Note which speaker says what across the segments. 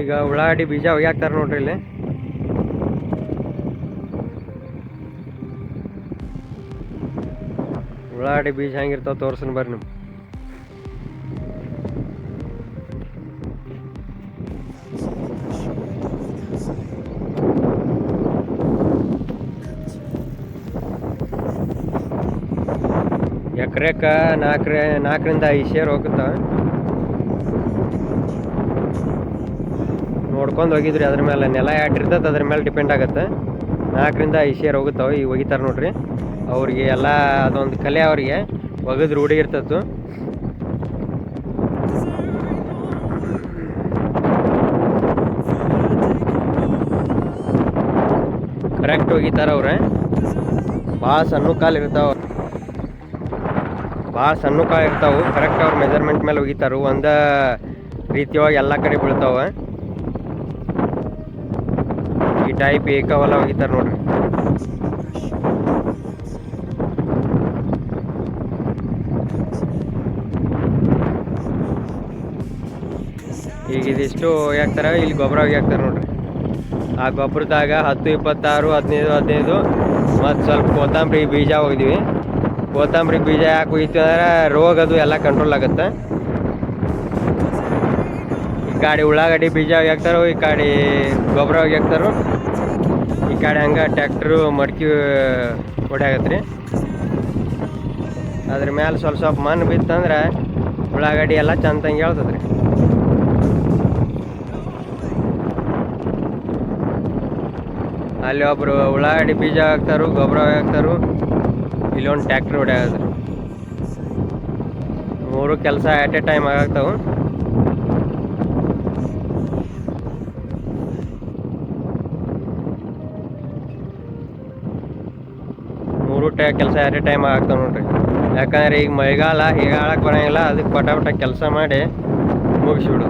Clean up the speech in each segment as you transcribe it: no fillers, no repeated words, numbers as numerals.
Speaker 1: ಈಗ ಉಳ್ಳಾಗಡ್ಡಿ ಬೀಜ ಒಗ್ಯಾಕ್ತಾರ ನೋಡ್ರಿ ಇಲ್ಲಿ. ಉಳ್ಳಾಗಡ್ಡಿ ಬೀಜ ಹೆಂಗಿರ್ತಾವ ತೋರ್ಸನ್ ಬರ್ರಿ ನಿಮ್ಗೆ. ಎಕರೆಕ 4ರಿಂದ 5 ಶೇರ್ ಹೋಗುತ್ತಾವ. ನೋಡ್ಕೊಂಡು ಹೋಗಿದ್ರಿ, ಅದ್ರ ಮೇಲೆ ನೆಲ ಇರ್ತದೆ, ಅದ್ರ ಮೇಲೆ ಡಿಪೆಂಡ್ ಆಗುತ್ತೆ. 4ರಿಂದ 5 ಶೇರ್ ಹೋಗುತ್ತಾವೆ. ಈಗ ಒಗಿತಾರೆ ನೋಡ್ರಿ. ಅವ್ರಿಗೆ ಎಲ್ಲ ಅದೊಂದು ಕಲೆ, ಅವ್ರಿಗೆ ಒಗದು ರೂಢಿ ಇರ್ತತ್ತು. ಕರೆಕ್ಟ್ ಒಗಿತಾರ ಅವ್ರೆ. ಭಾಳ ಸಣ್ಣ ಕಾಲು ಇರ್ತಾವ, ಕರೆಕ್ಟ್ ಅವ್ರ ಮೆಜರ್ಮೆಂಟ್ ಮೇಲೆ ಒಗಿತಾರು. ಒಂದ ರೀತಿಯೊಳಗೆ ಎಲ್ಲ ಕಡೆ ಬೀಳ್ತಾವ. ಈ ಟೈಪ್ ಏಕವಲ್ಲ ಒಗಿತಾರ ನೋಡ್ರಿ. ಈಗ ಇದಿಷ್ಟು ಹಾಕ್ತಾರ. ಇಲ್ಲಿ ಗೊಬ್ಬರ ಹಾಕ್ತಾರೆ ನೋಡ್ರಿ. ಆ ಗೊಬ್ಬರದಾಗ 10, 26, 15, 15 ಮತ್ತು ಸ್ವಲ್ಪ ಕೊತ್ತಂಬರಿ ಬೀಜ ಹೋಗಿದ್ವಿ. ಕೊತ್ತಂಬರಿ ಬೀಜ ಯಾಕೆ ಹೋಗಿತ್ತು ಅಂದ್ರೆ ರೋಗ ಅದು ಎಲ್ಲ ಕಂಟ್ರೋಲ್ ಆಗುತ್ತೆ. ಈ ಕಡೆ ಉಳ್ಳಾಗಡ್ಡಿ ಬೀಜ ಹಾಕ್ತಾರೋ, ಈ ಕಡೆ ಗೊಬ್ಬರ ಹಾಕ್ತಾರೋ, ಈ ಕಡೆ ಹಂಗೆ ಟ್ಯಾಕ್ಟ್ರು ಮಡ್ಕಿ ಹೊಡ್ಯಾಗತ್ತೆ ರೀ. ಅದ್ರ ಮೇಲೆ ಸ್ವಲ್ಪ ಮಣ್ಣು ಬಿತ್ತಂದ್ರೆ ಉಳ್ಳಾಗಡ್ಡಿ ಎಲ್ಲ ಚಂದಂಗೆ ಹೇಳ್ತದೆ ರೀ. ಅಲ್ಲಿ ಒಬ್ಬರು ಉಳ್ಳಾಗಡ್ಡಿ ಬೀಜ ಹಾಕ್ತಾರು, ಗೊಬ್ಬರ ಹಾಕ್ತಾರು, ಇಲ್ಲೊಂದು ಟ್ಯಾಕ್ಟ್ರ್ ಹೊಡ್ಯಾಗತ್ತೆ. 3 ಕೆಲಸ ಅಟ್ ಎ ಟೈಮ್ ಆಗ್ತಾವೆ. ಕೆಲಸ ಅಟ್ ಎ ಟೈಮ್ ಆಗ್ತಾವೆ ನೋಡ್ರಿ. ಯಾಕಂದ್ರೆ ಈಗ ಮಳೆಗಾಲ ಹೀಗಾಳಕ್ಕೆ ಬರೋಂಗಿಲ್ಲ. ಅದಕ್ಕೆ ಪಟ ಕೆಲಸ ಮಾಡಿ ಮುಗಿಸ್ಬಿಡು.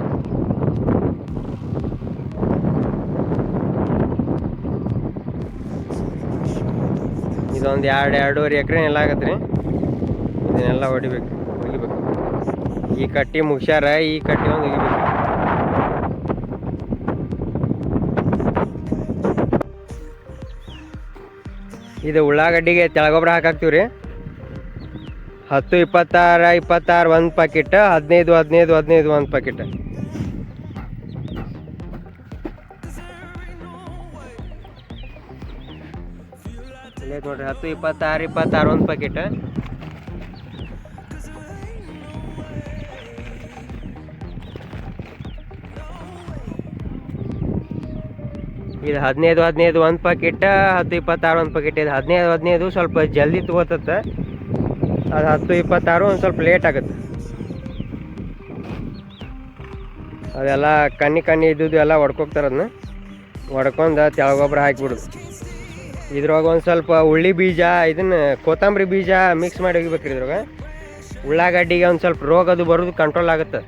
Speaker 1: ಇದೊಂದು 2-2.5 ಎಕರೆ ನೆಲ ಆಗತ್ತೆ ರೀ. ಇದನ್ನೆಲ್ಲ ಒಗಿಬೇಕು. ಈ ಕಟ್ಟಿ ಮುಗ್ಸ್ಯಾರ, ಈ ಕಟ್ಟಿ ಒಂದು ಒಗಿಬೇಕು. ಇದು ಉಳ್ಳಾಗಡ್ಡಿಗೆ ತೆಳಗೊಬ್ಬರ ಹಾಕಾಕ್ತೀವಿ ರೀ. 10, 26, 26 ಒಂದು ಪ್ಯಾಕೆಟ್, 15, 15, 15 ಒಂದು ಪ್ಯಾಕೆಟ್. ಇಲ್ಲೇ ನೋಡ್ರಿ, 10, 26, 26 ಒಂದು ಪ್ಯಾಕೆಟ್. ಇದು 15, 15 ಒಂದು ಪ್ಯಾಕೆಟ್, 10, 26 ಒಂದು ಪ್ಯಾಕೆಟ್. ಇದು 15, 15 ಸ್ವಲ್ಪ ಜಲ್ದಿ ತಗೋತತ್ತೆ. ಅದು 10, 26 ಒಂದು ಸ್ವಲ್ಪ ಲೇಟ್ ಆಗುತ್ತೆ. ಅದೆಲ್ಲ ಕಣ್ಣಿ ಇದ್ದುದು ಎಲ್ಲ ಹೊಡ್ಕೋಗ್ತಾರೆ. ಅದನ್ನ ಹೊಡ್ಕೊಂಡು ತೆಳಗೊಬ್ಬರ ಹಾಕಿಬಿಡೋದು. ಇದ್ರೊಳಗೆ ಒಂದು ಸ್ವಲ್ಪ ಉಳ್ಳಿ ಬೀಜ, ಇದನ್ನು ಕೊತ್ತಂಬರಿ ಬೀಜ ಮಿಕ್ಸ್ ಮಾಡಿ ಒಗಿಬೇಕ್ರಿ. ಇದ್ರಾಗ ಉಳ್ಳಾಗಡ್ಡಿಗೆ ಒಂದು ಸ್ವಲ್ಪ ರೋಗ ಅದು ಬರೋದು ಕಂಟ್ರೋಲ್ ಆಗುತ್ತೆ.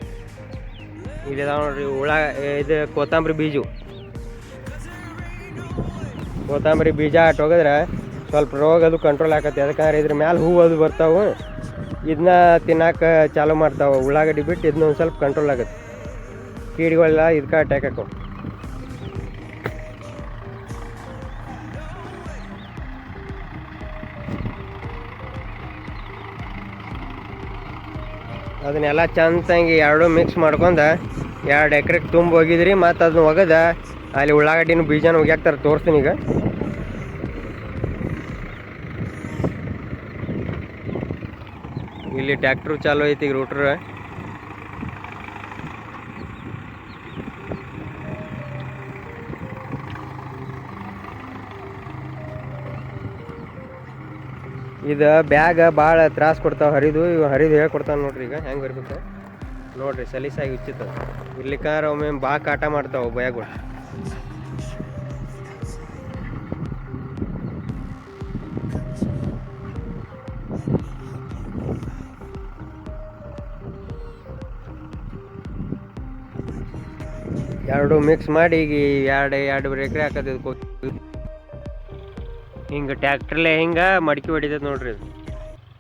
Speaker 1: ಇಲ್ಲಿದಾವ ನೋಡ್ರಿ ಇದು ಕೊತ್ತಂಬರಿ ಬೀಜ ಒಗಿದ್ರೆ ಸ್ವಲ್ಪ ರೋಗ ಅದು ಕಂಟ್ರೋಲ್ ಆಕತ್ತೆ. ಯಾಕಂದ್ರೆ ಇದ್ರ ಮೇಲೆ ಹೂವು ಅದು ಬರ್ತಾವೆ, ಇದನ್ನ ತಿನ್ನಕ್ಕೆ ಚಾಲು ಮಾಡ್ತಾವೆ. ಉಳ್ಳಾಗಡ್ಡಿ ಬಿಟ್ಟು ಇದನ್ನ ಒಂದು ಸ್ವಲ್ಪ ಕಂಟ್ರೋಲ್ ಆಗುತ್ತೆ. ಕೀಡಿಗಳೆಲ್ಲ ಇದಕ್ಕೆ ಅಟ್ಯಾಕ್ ಹಾಕವು. ಅದನ್ನೆಲ್ಲ ಚಂದಂಗಿ ಎರಡು ಮಿಕ್ಸ್ ಮಾಡ್ಕೊಂಡು 2 ಎಕರೆಗೆ ತುಂಬ ಹೋಗಿದ್ರಿ. ಮತ್ತು ಅದನ್ನ ಒಗದ ಅಲ್ಲಿ ಉಳ್ಳಾಗಡ್ಡಿನ ಬೀಜನ ಒಗ್ಯಾಕ್ತಾರೆ. ತೋರಿಸ್ತೀನಿ ಈಗ. ಇಲ್ಲಿ ಟ್ಯಾಕ್ಟ್ರು ಚಾಲು ಐತಿ, ಈಗ ರೂಟ್ರ್. ಇದು ಬ್ಯಾಗ್ ಭಾಳ ತ್ರಾಸ ಕೊಡ್ತಾವೆ ಹರಿದು. ಹರಿದು ಹೇಳ್ಕೊಡ್ತಾವೆ ನೋಡ್ರಿ. ಈಗ ಹೆಂಗೆ ಬರ್ಬೇಕು ನೋಡ್ರಿ, ಸಲೀಸಾಗಿ ಉಚ್ಚಿತ. ಇರ್ಲಿಕ್ಕಾರ ಒಮ್ಮೆ ಭಾಳ ಕಾಟ ಮಾಡ್ತಾವೆ ಬ್ಯಾಗ್ಗಳು. ಎರಡು ಮಿಕ್ಸ್ ಮಾಡಿ ಈಗ 2 ಎಕರೆ ಹಾಕದ. ಹಿಂಗೆ ಟ್ಯಾಕ್ಟ್ರಲ್ಲೇ ಹಿಂಗೆ ಮಡಿಕೆ ಹೊಡಿತೈತೆ ನೋಡ್ರಿ ಇದು.